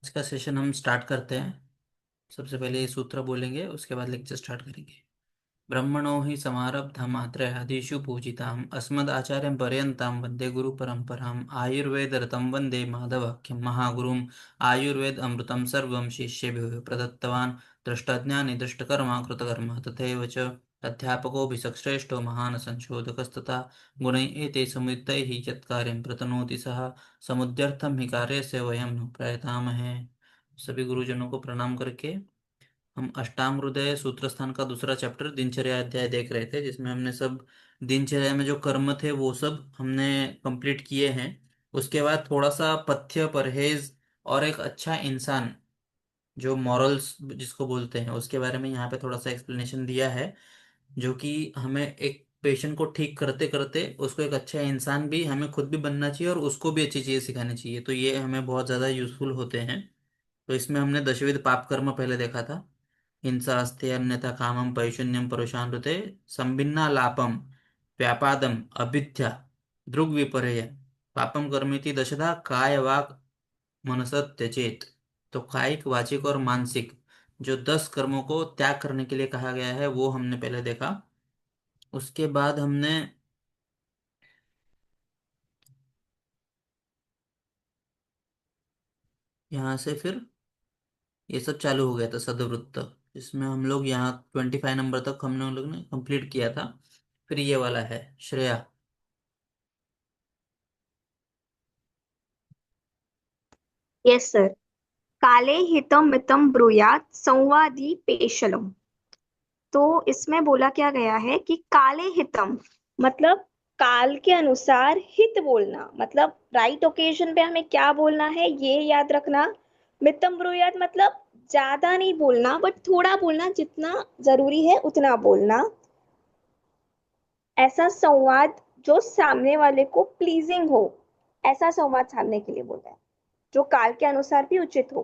आज का सेशन हम स्टार्ट करते हैं। सबसे पहले ये सूत्र बोलेंगे, उसके बाद लेक्चर स्टार्ट करेंगे। ब्रह्मणो हि समारब्धमात्रयादिषु पूजिताम् अस्मदाचार्यं पर्यन्तां वन्दे गुरुपरम्पराम् आयुर्वेदरतं वन्दे माधवाख्यं महागुरुम् आयुर्वेद अमृतं सर्वं शिष्येभ्यो प्रदत्तवान् दृष्टज्ञानी दृष्टकर्मा कृतकर्मा तथैव च अध्यापकोऽभिषक्श्रेष्ठो महान् संशोधकस्तथा गुणैः एते समुदितैः यत्कार्यं प्रतनोति सः समुद्यर्थं हि कार्यस्य वयं न प्रयतामहे। सभी गुरुजनों को प्रणाम करके हम अष्टांग हृदय सूत्रस्थान का दूसरा चैप्टर दिनचर्या अध्याय देख रहे थे, जिसमें हमने सब दिनचर्या में जो कर्म थे वो सब हमने कंप्लीट किए हैं। उसके बाद थोड़ा सा पथ्य परहेज और एक अच्छा इंसान, जो मॉरल्स जिसको बोलते हैं, उसके बारे में यहाँ पे थोड़ा सा एक्सप्लेनेशन दिया है। जो कि हमें एक पेशेंट को ठीक करते करते उसको एक अच्छा इंसान भी हमें खुद भी बनना चाहिए और उसको भी अच्छी चीजें सिखानी चाहिए, तो ये हमें बहुत ज्यादा यूजफुल होते हैं। तो इसमें हमने दशविध पाप कर्म पहले देखा था। हिंसा अस्ते अन्यथा कामम पैशून्यम परुषानुते संभिन्ना लापम व्यापादम अभिथ्या दृग विपर्य पापम कर्मेति दशधा काय वाक मनसत त्यजेत। तो कायिक वाचिक और मानसिक जो 10 कर्मों को त्याग करने के लिए कहा गया है वो हमने पहले देखा। उसके बाद हमने यहाँ से फिर ये सब चालू हो गया था सदवृत्त, इसमें हम लोग यहाँ 25 नंबर तक हमने लोग ने कंप्लीट किया था। फिर ये वाला है श्रेया। Yes sir. काले हितम मितम ब्रूयात संवादी पेशलम। तो इसमें बोला क्या गया है कि काले हितम मतलब काल के अनुसार हित बोलना, मतलब राइट ओकेजन पे हमें क्या बोलना है ये याद रखना। मितम ब्रूयात मतलब ज्यादा नहीं बोलना बट थोड़ा बोलना, जितना जरूरी है उतना बोलना। ऐसा संवाद जो सामने वाले को प्लीजिंग हो, ऐसा संवाद साधने के लिए बोलता है, जो काल के अनुसार भी उचित हो।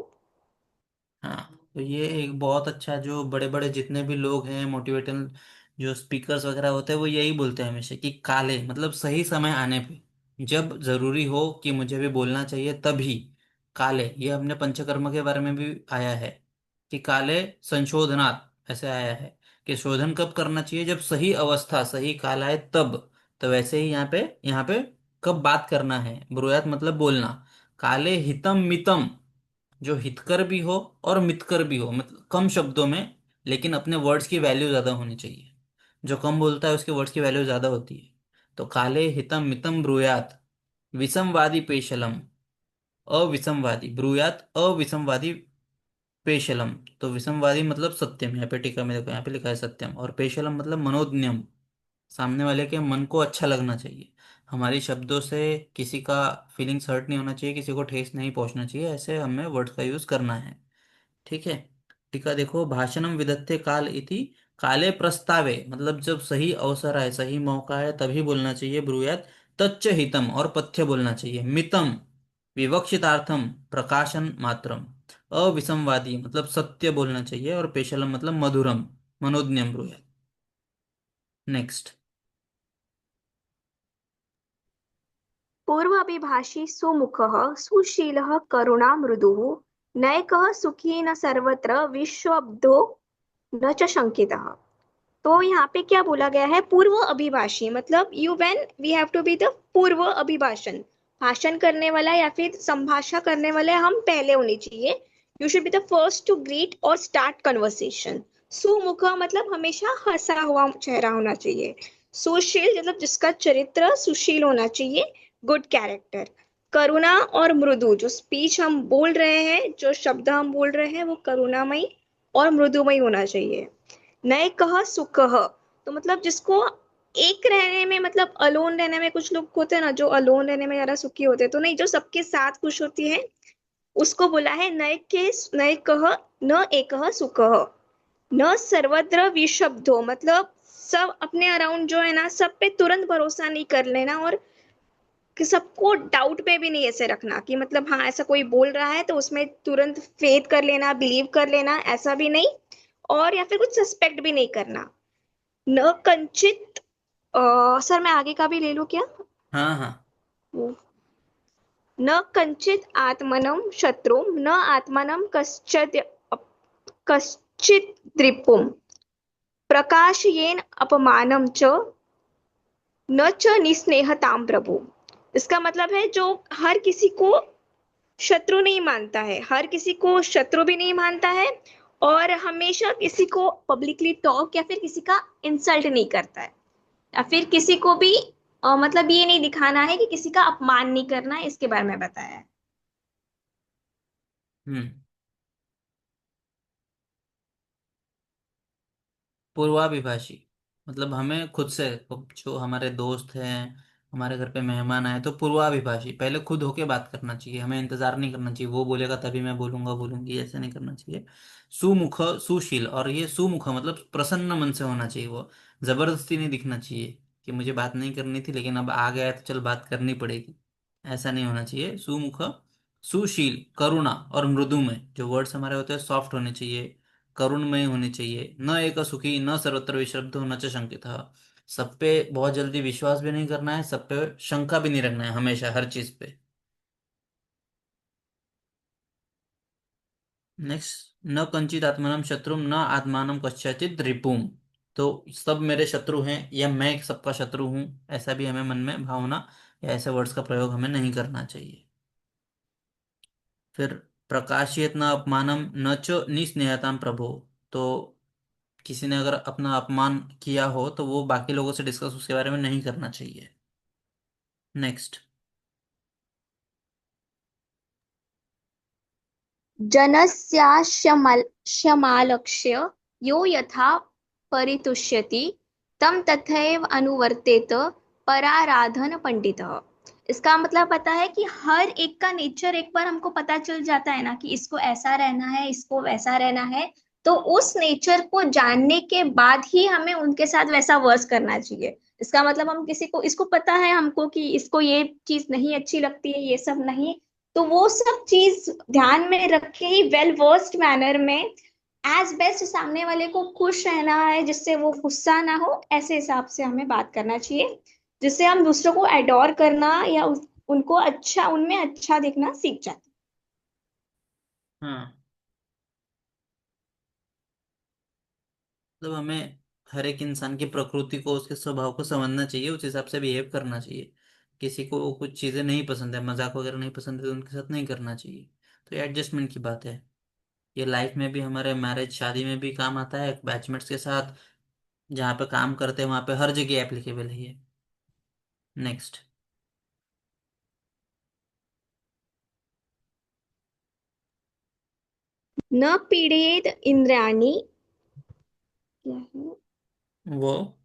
हाँ, तो ये एक बहुत अच्छा, जो बड़े बड़े जितने भी लोग हैं मोटिवेशनल जो स्पीकर्स वगैरह होते हैं वो यही बोलते हैं हमेशा कि काले मतलब सही समय आने पे, जब जरूरी हो कि मुझे भी बोलना चाहिए तभी काले। ये हमने पंचकर्म के बारे में भी आया है कि काले संशोधनात् ऐसे आया है कि शोधन कब करना चाहिए, जब सही अवस्था सही काल आए तब। तो वैसे ही यहाँ पे कब बात करना है, ब्रूयात मतलब बोलना। काले हितम मितम, जो हितकर भी हो और मितकर भी हो, मतलब कम शब्दों में लेकिन अपने वर्ड्स की वैल्यू ज्यादा होनी चाहिए। जो कम बोलता है उसके वर्ड्स की वैल्यू ज्यादा होती है। तो काले हितम मितम ब्रूयात विसंवादी पेशलम, अविसंवादी ब्रूयात अविसंवादी पेशलम। तो विसंवादी मतलब सत्यम, यहाँ पे टीका में देखो यहाँ पे लिखा है सत्यम, और पेशलम मतलब मनोज्ञम, सामने वाले के मन को अच्छा लगना चाहिए। हमारी शब्दों से किसी का फीलिंग्स हर्ट नहीं होना चाहिए, किसी को ठेस नहीं पहुंचना चाहिए, ऐसे हमें वर्ड्स का यूज करना है। ठीक है। टीका देखो, भाषणम विदत्ते काल इति काले प्रस्तावे, मतलब जब सही अवसर आए सही मौका है तभी बोलना चाहिए ब्रूयात। तच्च हितम, और पथ्य बोलना चाहिए। मितम विवक्षितार्थम प्रकाशन मात्रम, अविसंवादी मतलब सत्य बोलना चाहिए, और पेशलम मतलब मधुरम मनोज्ञम ब्रूयात। नेक्स्ट। पूर्वाभिभाषी सुमुखः सुशीलः करुणा मृदुः नैकः सुखी न सर्वत्र विश्वब्दो न च शंकितः। तो यहाँ पे क्या बोला गया है, पूर्व अभिभाषी मतलब you when we have to be the पूर्व अभिभाषण, भाषण करने वाला या फिर संभाषण करने वाले हम पहले होने चाहिए। You should be the first to greet और स्टार्ट कन्वर्सेशन। सुमुख मतलब हमेशा हंसा हुआ चेहरा होना चाहिए। सुशील मतलब जिसका चरित्र सुशील होना चाहिए, गुड कैरेक्टर। करुणा और मृदु, जो स्पीच हम बोल रहे हैं, जो शब्द हम बोल रहे हैं वो करुणामयी और मृदुमयी होना चाहिए। नए कह सुकह तो मतलब जिसको एक रहने में, मतलब अलोन रहने में, कुछ लोग होते हैं ना जो अलोन रहने में ज्यादा सुखी होते हैं, तो नहीं, जो सबके साथ खुश होती है उसको बोला है नए के नए कह न एक सुकह। न सर्वत्र विशब्दो मतलब सब अपने अराउंड जो है ना, सब पे तुरंत भरोसा नहीं कर लेना, और कि सबको डाउट पे भी नहीं ऐसे रखना कि मतलब हाँ ऐसा कोई बोल रहा है तो उसमें तुरंत फेथ कर लेना, बिलीव कर लेना, ऐसा भी नहीं। और या फिर कुछ सस्पेक्ट भी नहीं करना। न कंचित। सर मैं आगे का भी ले लूं क्या? हाँ हाँ। न कंचित आत्मनं शत्रुं न आत्मानं कश्चित् द्रिपुं प्रकाशयेन अपमानं च न च निस्नेहताम प्रभु। इसका मतलब है जो हर किसी को शत्रु नहीं मानता है, हर किसी को शत्रु भी नहीं मानता है, और हमेशा किसी को पब्लिकली टॉक या फिर किसी का इंसल्ट नहीं करता है, या फिर किसी को भी मतलब ये नहीं दिखाना है कि किसी का अपमान नहीं करना है, इसके बारे में बताया है। हम्म। पूर्वाभिभाषी मतलब हमें खुद से, जो हमारे दोस्त हैं, हमारे घर पे मेहमान आए, तो पूर्वाभिभाषी पहले खुद होके बात करना चाहिए, हमें इंतजार नहीं करना चाहिए वो बोलेगा तभी मैं बोलूंगा बोलूंगी, ऐसे नहीं करना चाहिए। सुमुख सुशील, और ये सुमुख मतलब प्रसन्न मन से होना चाहिए, वो जबरदस्ती नहीं दिखना चाहिए कि मुझे बात नहीं करनी थी लेकिन अब आ गया है तो चल बात करनी पड़ेगी, ऐसा नहीं होना चाहिए। सुमुख सुशील, करुणा और मृदुमय, जो वर्ड्स हमारे होते हैं सॉफ्ट होने चाहिए, करुणमय होनी चाहिए। न एक सुखी न सर्वत्र विश्रब्धो न च शंकितः, सब पे बहुत जल्दी विश्वास भी नहीं करना है, सब पे शंका भी नहीं रखना है हमेशा हर चीज पे। नेक्स्ट, न कंचित आत्मानम शत्रुम न आत्मानम कस्यचित रिपुम, तो सब मेरे शत्रु हैं या मैं सबका शत्रु हूं, ऐसा भी हमें मन में भावना या ऐसे वर्ड्स का प्रयोग हमें नहीं करना चाहिए। फिर प्रकाशियत न अपमानम न च निस्नेहताम प्रभो, तो किसी ने अगर अपना अपमान किया हो तो वो बाकी लोगों से डिस्कस उसके बारे में नहीं करना चाहिए। नेक्स्ट। जनस्याश्यमालक्ष्य यो यथा परितुष्यति तम तथैव अनुवर्तेत पराराधन पंडितः। इसका मतलब पता है कि हर एक का नेचर एक बार हमको पता चल जाता है ना, कि इसको ऐसा रहना है, इसको वैसा रहना है, तो उस नेचर को जानने के बाद ही हमें उनके साथ वैसा वर्स करना चाहिए। इसका मतलब हम किसी को, इसको पता है हमको कि इसको ये चीज नहीं अच्छी लगती है, ये सब नहीं, तो वो सब चीज ध्यान में रखे ही वेल वर्स्ड मैनर में एज बेस्ट सामने वाले को खुश रहना है, जिससे वो गुस्सा ना हो, ऐसे हिसाब से हमें बात करना चाहिए, जिससे हम दूसरों को एडोर करना या उनको अच्छा, उनमें अच्छा दिखना सीख जाते हाँ, मतलब हमें हर एक इंसान की प्रकृति को, उसके स्वभाव को समझना चाहिए, उस हिसाब से बिहेव करना चाहिए। किसी को कुछ चीज़ें नहीं पसंद है, मजाक वगैरह नहीं पसंद है, तो उनके साथ नहीं करना चाहिए। तो ये एडजस्टमेंट की बात है। ये लाइफ में भी, हमारे मैरिज शादी में भी काम आता है, बैचमेट्स के साथ जहाँ पे काम करते हैं वहाँ पे हर जगह एप्लीकेबल है ये। नेक्स्ट। हैं। न पीड़ेत इंद्रियाणि, क्या है, वो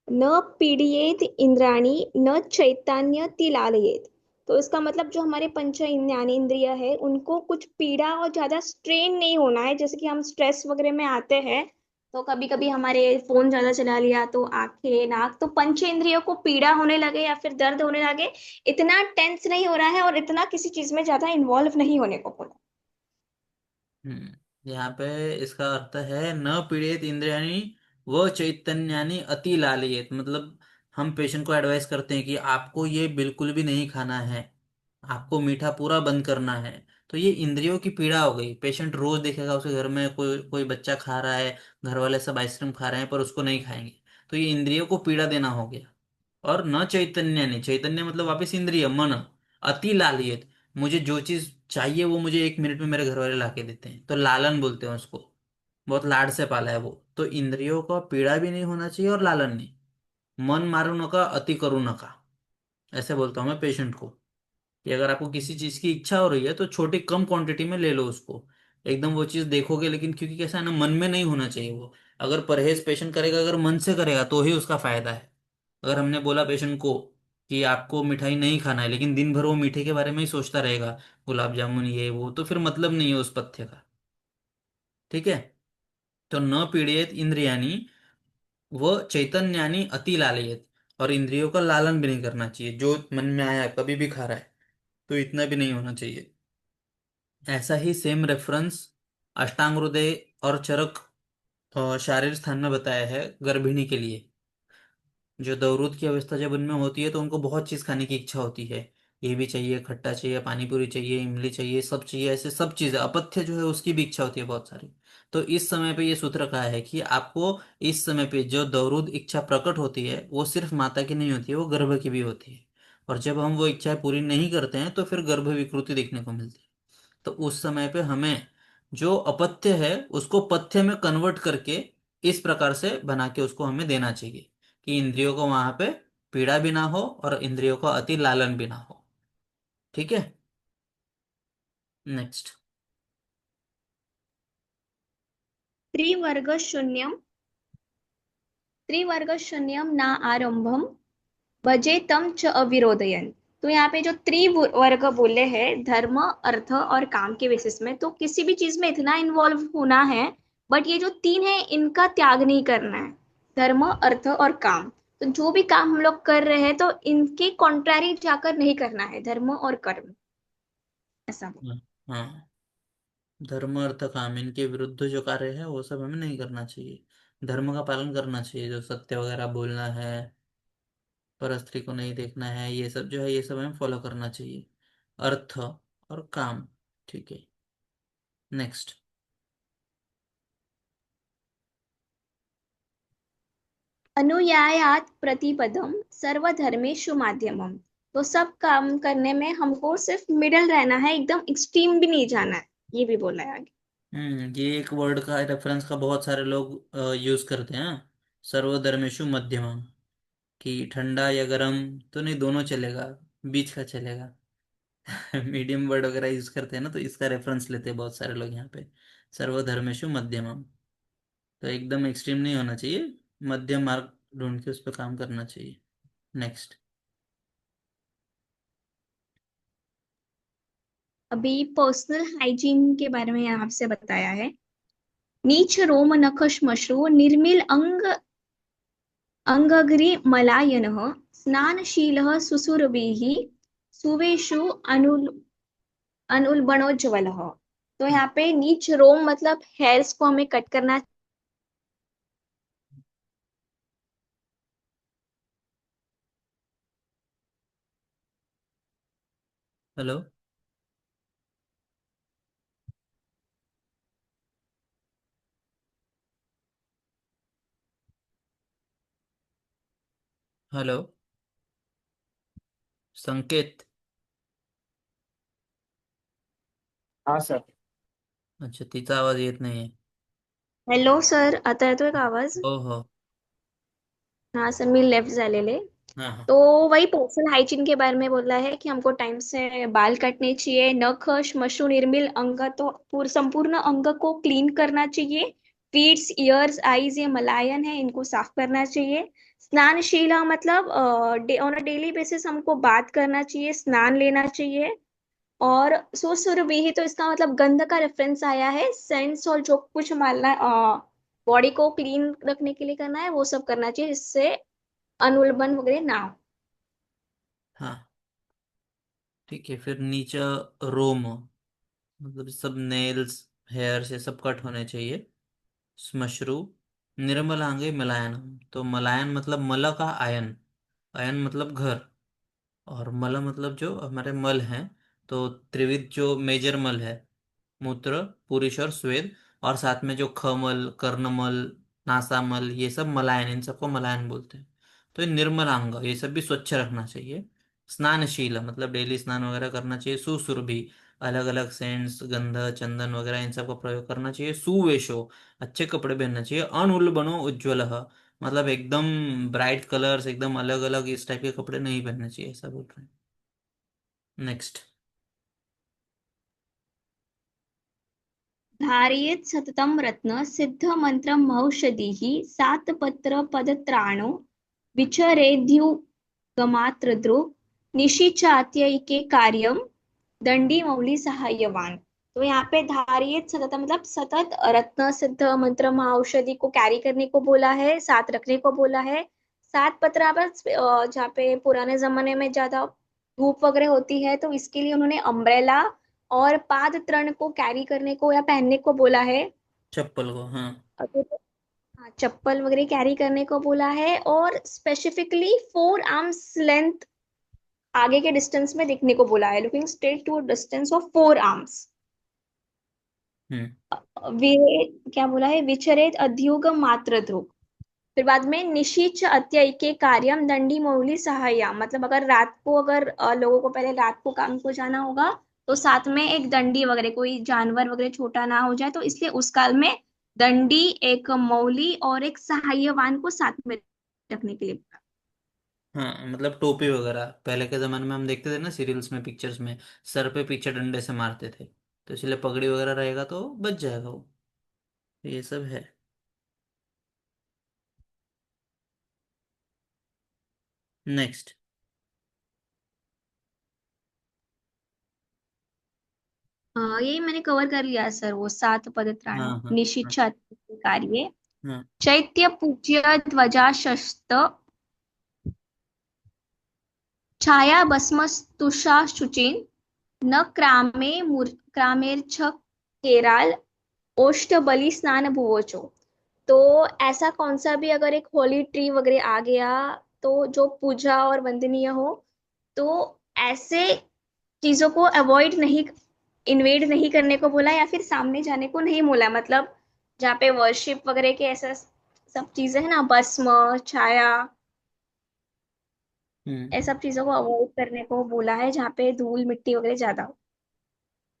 न पीड़ियेत इंद्राणी न चैतन्य तिलालयेत। तो इसका मतलब जो हमारे पंच ज्ञानेंद्रिय है उनको कुछ पीड़ा और ज्यादा स्ट्रेन नहीं होना है, जैसे कि हम स्ट्रेस वगैरह में आते हैं तो कभी कभी हमारे फोन ज्यादा चला लिया तो आंखें नाक, तो पंचेंद्रियों को पीड़ा होने लगे या फिर दर्द होने लगे, इतना टेंस नहीं हो रहा है और इतना किसी चीज में ज्यादा इन्वॉल्व नहीं होने को बोला। यहाँ पे इसका अर्थ है न पीड़ित इंद्रियाणि व चैतन्यानि अति लालयेत, मतलब हम पेशेंट को एडवाइस करते हैं कि आपको ये बिल्कुल भी नहीं खाना है, आपको मीठा पूरा बंद करना है। तो ये इंद्रियों की पीड़ा हो गई। पेशेंट रोज देखेगा उसके घर में कोई कोई बच्चा खा रहा है, घर वाले सब आइसक्रीम खा रहे हैं पर उसको नहीं खाएंगे, तो ये इंद्रियों को पीड़ा देना हो गया। और न चैतन्य, नहीं चैतन्य मतलब वापस इंद्रिय मन, अति लालियत, मुझे जो चीज चाहिए वो मुझे 1 मिनट में मेरे घर वाले ला के देते हैं, तो लालन बोलते हैं उसको, बहुत लाड से पाला है वो। तो इंद्रियों का पीड़ा भी नहीं होना चाहिए और लालन नहीं। मन मारू नका अति करू नका, ऐसे बोलता हूँ मैं पेशेंट को, कि अगर आपको किसी चीज की इच्छा हो रही है तो छोटी कम क्वांटिटी में ले लो उसको, एकदम वो चीज देखोगे, लेकिन क्योंकि कैसा है ना, मन में नहीं होना चाहिए वो। अगर परहेज पेशेंट करेगा, अगर मन से करेगा तो ही उसका फायदा है। अगर हमने बोला पेशेंट को कि आपको मिठाई नहीं खाना है, लेकिन दिन भर वो मीठे के बारे में ही सोचता रहेगा, गुलाब जामुन ये वो, तो फिर मतलब नहीं है उस पथ्य का। ठीक है। तो न पीड़ित इंद्रियानी वो चैतन्यानी अति लालयत, और इंद्रियों का लालन भी नहीं करना चाहिए, जो मन में आया कभी भी खा रहा है, तो इतना भी नहीं होना चाहिए। ऐसा ही सेम रेफरेंस अष्टांग हृदय और चरक शारीर स्थान में बताया है गर्भिणी के लिए। जो दौरूद की अवस्था जब उनमें होती है तो उनको बहुत चीज खाने की इच्छा होती है, ये भी चाहिए, खट्टा चाहिए, पानी पूरी चाहिए, इमली चाहिए, सब चाहिए, ऐसे सब चीजें, अपथ्य जो है उसकी भी इच्छा होती है बहुत सारी। तो इस समय पे ये सूत्र कहा है कि आपको इस समय पे जो दौरूद इच्छा प्रकट होती है वो सिर्फ माता की नहीं होती है, वो गर्भ की भी होती है। और जब हम वो इच्छाएं पूरी नहीं करते हैं तो फिर गर्भ विकृति देखने को मिलती है। तो उस समय पे हमें जो अपथ्य है उसको पथ्य में कन्वर्ट करके इस प्रकार से बना के उसको हमें देना चाहिए कि इंद्रियों को वहां पे पीड़ा भी ना हो और इंद्रियों का अति लालन भी ना हो। ठीक है। नेक्स्ट। त्रिवर्ग शून्यम त्रिवर्ग शून्यम ना आरंभम भजे तम च अविरोधयन। तो यहाँ पे जो त्रिवर्ग बोले हैं धर्म अर्थ और काम के बेसिस में, तो किसी भी चीज में इतना इन्वॉल्व होना है, बट ये जो तीन है इनका त्याग नहीं करना है, धर्म अर्थ और काम। तो जो भी काम हम लोग कर रहे हैं तो इनके कॉन्ट्रैरी जाकर नहीं करना है, धर्म और कर्म, ऐसा। हाँ हाँ, धर्म अर्थ काम इनके विरुद्ध जो कार्य है वो सब हमें नहीं करना चाहिए। धर्म का पालन करना चाहिए, जो सत्य वगैरह बोलना है, परस्त्री को नहीं देखना है, ये सब जो है ये सब हमें फॉलो करना चाहिए। अर्थ और काम। ठीक है। नेक्स्ट। अनुयायात प्रतिपदम सर्वधर्मेषु माध्यमम। तो सब काम करने में हमको सिर्फ मिडल रहना है, एकदम एक्सट्रीम भी नहीं जाना है, ये भी बोला है आगे। ये एक वर्ड का रेफरेंस का बहुत सारे लोग यूज करते हैं। सर्वधर्मेषु मध्यमा, कि ठंडा या गर्म तो नहीं, दोनों चलेगा, बीच का चलेगा। मीडियम वर्ड वगैरह यूज करते हैं ना, तो इसका रेफरेंस लेते हैं बहुत सारे लोग यहाँ पे। सर्वधर्मेषु मध्यमा, तो एकदम एक्सट्रीम नहीं होना चाहिए, मध्यम मार्ग ढूंढ के उस पर काम करना चाहिए। नेक्स्ट। अभी पर्सनल हाइजीन के बारे में यहाँ आपसे बताया है। नीच रोम नख श्मश्रु निर्मिल अंगग्रि मलायनः स्नानशीलः सुसुरभिः सुवेशु अनुल्बणोज्ज्वलः। तो यहाँ पे नीच रोम मतलब हेयर्स को हमें कट करना। हेलो। हेलो। संकेत। हाँ सर। अच्छा, तिचा आवाज येत नाहीये। हेलो सर, आता येतोय का आवाज? हो हो। हाँ सर, मी लेफ्ट झालेले। हाँ हाँ। तो वही पर्सनल हाइजीन के बारे में बोला है कि हमको टाइम से बाल काटने चाहिए, नख श्मश्रु निर्मिल अंग, तो संपूर्ण अंग को क्लीन करना चाहिए। फीट्स, ईयर्स, आईज, ये मलायन है, इनको साफ करना चाहिए। स्नानशील मतलब ऑन अ डेली बेसिस हमको बात करना चाहिए, स्नान लेना चाहिए। और सुरसुरभि, तो इसका मतलब गंध का रेफरेंस आया है, सेंस और जो कुछ मालना बॉडी को क्लीन रखने के लिए करना है वो सब करना चाहिए, जिससे अनुल्बन वगैरह ना हो। हाँ ठीक है। फिर नीचे रोम, मतलब सब नेल्स, हेयर्स ये सब कट होने चाहिए। श्मश्रु निर्मलांगे मलायनम, तो मलायन मतलब मल का आयन, आयन मतलब घर, और मल मतलब जो हमारे मल हैं। तो त्रिविध जो मेजर मल है, मूत्र, पुरुष और स्वेद, और साथ में जो खमल, कर्णमल, नासामल, ये सब मलायन, इन सबको मलायन बोलते हैं। तो ये निर्मल अंग, ये सब भी स्वच्छ रखना चाहिए। स्नानशील मतलब डेली स्नान वगैरह करना चाहिए। सुसुरभि, अलग अलग सेंट्स, गंध, चंदन वगैरह इन सब का प्रयोग करना चाहिए। सुवेशो, अच्छे कपड़े पहनना चाहिए। अनुल्बणो उज्ज्वल, मतलब एकदम ब्राइट कलर्स, एकदम अलग अलग इस टाइप के कपड़े नहीं पहनने चाहिए, ऐसा बोल रहे हैं। नेक्स्ट। धारयेत् सततं रत्न सिद्ध मंत्र महौषधीः सातपत्र पदत्राणो विचरेद्युगमात्रदृक् निशिचात्यैके कार्यम दंडी मौली सहायवान। तो यहाँ पे धारियत सतत मतलब सतत रत्न सिद्ध मंत्र महाऔषधि को कैरी करने को बोला है, साथ रखने को बोला है। सात पत्र बस जहाँ पे पुराने जमाने में ज्यादा धूप वगैरह होती है तो इसके लिए उन्होंने अम्ब्रेला और पाद तृण को कैरी करने को या पहनने को बोला है। चप्पल को, हाँ। अगर हाँ, चप्पल वगैरह कैरी करने को बोला है, और स्पेसिफिकली 4 आर्म्स लेंथ आगे के डिस्टेंस में देखने को बोला है, looking straight to distance of 4 arms. Hmm. वे क्या बोला है, विचरेत अध्युग मात्र ध्रुव। फिर बाद में निशिच अत्यैके कार्यम दंडी मौली सहाया, मतलब अगर रात को, अगर लोगों को पहले रात को काम को जाना होगा, तो साथ में एक दंडी वगैरह, कोई जानवर वगैरह छोटा ना हो जाए, तो इसलिए उस काल में दंडी, एक मौली और एक सहायवान को साथ में रखने के लिए। हाँ मतलब टोपी वगैरह पहले के जमाने में हम देखते थे ना सीरियल्स में, पिक्चर्स में, सर पे पीछे डंडे से मारते थे, तो इसलिए पगड़ी वगैरह रहेगा तो बच जाएगा वो। ये सब है। नेक्स्ट। यही मैंने कवर कर लिया सर, वो 7 पदत्राणम, हाँ हाँ हाँ निशिच्छ कार्य, हाँ। चैत्य पूज्य ध्वजा शस्त, छाया भस्मस्तुषा शुचिन, न क्रामेर्छ केराल, ओष्ठ बलि स्नान भुवोचो। तो ऐसा कौन सा भी अगर एक होली ट्री वगैरह आ गया, तो जो पूजा और वंदनीय हो, तो ऐसे चीजों को अवॉइड नहीं, इन्वेड नहीं करने को बोला, या फिर सामने जाने को नहीं बोला, मतलब जहाँ पे वर्शिप वगैरह के ऐसा सब चीजें है ना, भस्म, छाया, हम्म ऐसा सब चीजों को अवॉइड करने को बोला है, जहाँ पे धूल मिट्टी वगैरह ज्यादा हो,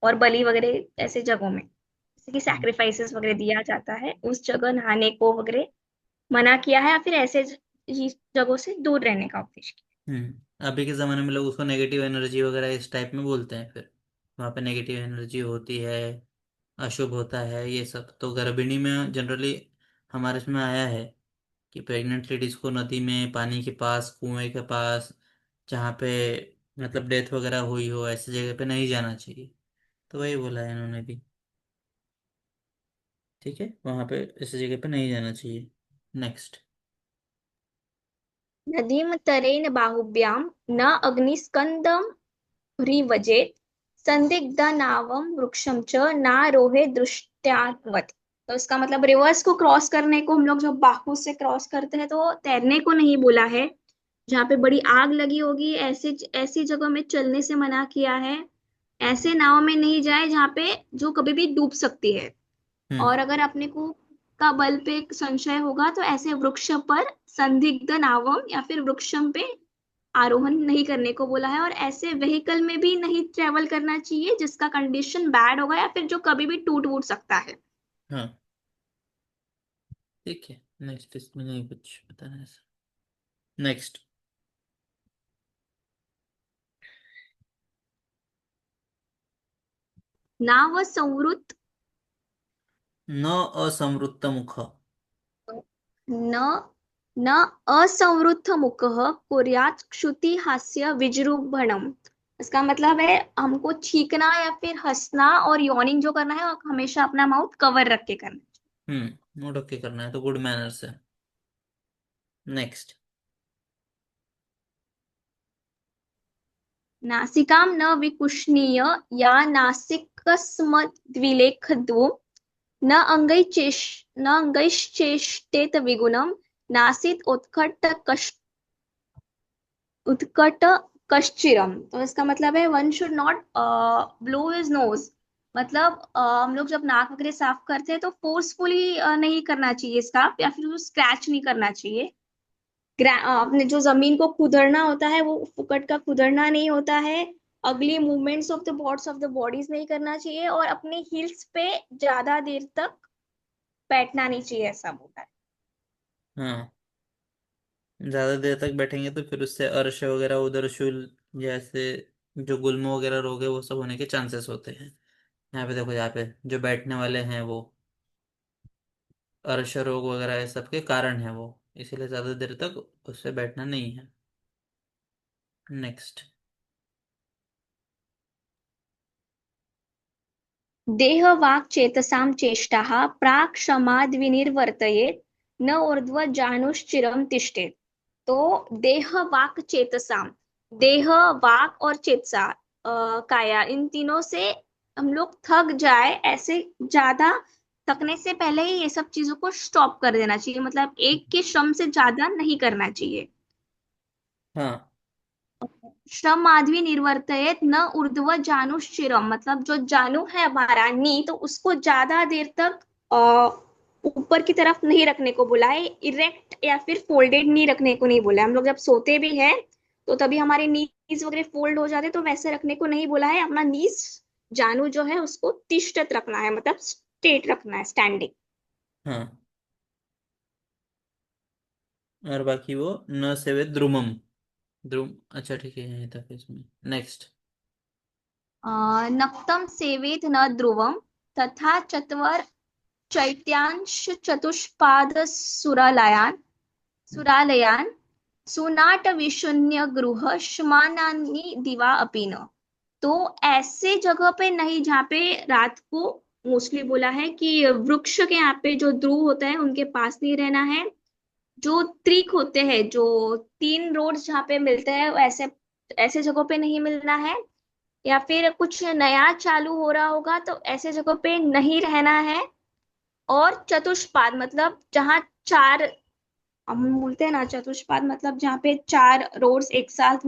और बलि वगैरह ऐसे जगहों में, जैसे कि हम्म सैक्रिफाइसेस वगैरह दिया जाता है, उस जगह नहाने को वगैरह मना किया है, या फिर ऐसे जगहों से दूर रहने का उपदेश किया। अभी के ज़माने में लोग उसको नेगेटिव एनर्जी वगैरह इस टाइप में बोलते हैं, फिर वहाँ पे नेगेटिव एनर्जी होती है, अशुभ होता है ये सब। तो गर्भिणी में जनरली हमारे इसमें आया है कि प्रेग्नेंट लेडीज को नदी में, पानी के पास, कुएं के पास, जहाँ पे मतलब डेथ वगैरह हुई हो, ऐसी जगह पे नहीं जाना चाहिए। तो वही बोला है इन्होंने भी। ठीक है, वहाँ पे ऐसी जगह पे नहीं जाना चाहिए। नेक्स्ट। नदीम तरेण बाहुभ्यां न अग्निस्कंदम ह्रीवजेत्, संदिग्ध नावम वृक्षम च नारोहे दृष्टावत। तो इसका मतलब रिवर्स को क्रॉस करने को हम लोग जब बाहु से क्रॉस करते हैं, तो तैरने को नहीं बोला है। जहाँ पे बड़ी आग लगी होगी, ऐसे ऐसी जगह में चलने से मना किया है। ऐसे नाव में नहीं जाए जहाँ पे जो कभी भी डूब सकती है। हम्म और अगर अपने को का बल पे संशय होगा, तो ऐसे वृक्ष पर संदिग्ध नावम या फिर वृक्षम पे आरोहण नहीं करने को बोला है। और ऐसे व्हीकल में भी नहीं ट्रेवल करना चाहिए जिसका कंडीशन बैड होगा, या फिर जो कभी भी टूट फूट सकता है। हाँ ठीक है। नेक्स्ट, इसमें नहीं कुछ बताना है। नेक्स्ट। नाव संवृत, न असंवृत्त मुख। न न असंवृद्ध मुखः कुर्यात् क्षुति हास्य विजृंभणम्। इसका मतलब है हमको छींकना या फिर हंसना और यॉर्निंग जो करना है, वो हमेशा अपना माउथ कवर रख के करना है। नोट ओके करना है तो गुड मैनर्स है। नेक्स्ट। नासिकां न विकुष्णीय या नासिकस्मद्विलेखद्वु, न अंगैश्चेष न अंगैश्चेष्टेत विगुणम्, नासित उत्कट कश्चिरम। तो इसका मतलब है one should not blow his nose, मतलब हम लोग जब नाक वगैरह साफ करते हैं, तो फोर्सफुली नहीं करना चाहिए इसका, या फिर स्क्रैच नहीं करना चाहिए। अपने जो जमीन को खुदरना होता है, वो फुकट का खुदरना नहीं होता है। अगली movements of the bods of the bodies नहीं करना चाहिए, और अपने हील्स पे ज्यादा देर तक बैठना नहीं चाहिए, ऐसा बोला है। हाँ, ज़्यादा देर तक बैठेंगे तो फिर उससे अर्श वगैरह, उदरशूल जैसे जो गुल्म वगैरह रोग है वो सब होने के चांसेस होते हैं। यहाँ पे देखो, यहाँ पे जो बैठने वाले हैं वो अर्श रोग वगैरह ये सब के कारण है वो, इसीलिए ज़्यादा देर तक उससे बैठना नहीं है। नेक्स्ट। देह वाक् चेतसां चेष्टाः प्राक् क्षमाद्विनिर्वर्तयेत्, न ऊर्ध्व जानुश्चिरम तिष्ठेत्। तो देह वाक् चेतसाम, देह वाक और चेतसा, काया, इन तीनों से हम लोग थक जाए, ऐसे ज्यादा थकने से पहले ही ये सब चीजों को स्टॉप कर देना चाहिए, मतलब एक के श्रम से ज्यादा नहीं करना चाहिए। हाँ श्रम माधवी निर्वर्तयेत न ऊर्ध्व जानुश्चिरम, मतलब जो जानू है हमारा नी, तो उसको ज्यादा देर तक ऊपर की तरफ नहीं रखने को बोला है, इरेक्ट या फिर फोल्डेड नी रखने को नहीं बोला है। हम लोग जब सोते भी हैं तो तभी हमारे नीज वगैरह फोल्ड हो जाते, तो वैसे रखने को नहीं बोला है। अपना नीज जानू जो है उसको तिष्ठत रखना है, मतलब स्ट्रेट रखना है, स्टैंडिंग। हाँ, और बाकी वो न सेवे द्रुमम। द्रुम, अच्छा ठीक है, यही था फिर इसमें। नेक्स्ट। नक्तम सेवेत न ध्रुवम तथा चत्वर चैत्यांश चतुष्पाद सुरालयान सुनाट विशून्य गृह श्मानानि दिवा अपि न। तो ऐसे जगह पे नहीं जहाँ पे रात को, मोस्टली बोला है कि वृक्ष के यहाँ पे जो ध्रुव होता है उनके पास नहीं रहना है। जो त्रिक होते हैं, जो तीन रोड्स जहाँ पे मिलते हैं, ऐसे ऐसे जगहों पे नहीं मिलना है। या फिर कुछ नया चालू हो रहा होगा तो ऐसे जगह पे नहीं रहना है। और चतुष्पाद मतलब जहाँ चार, हम बोलते हैं ना चतुष्पाद, मतलब जहाँ पे चार रोड्स एक साथ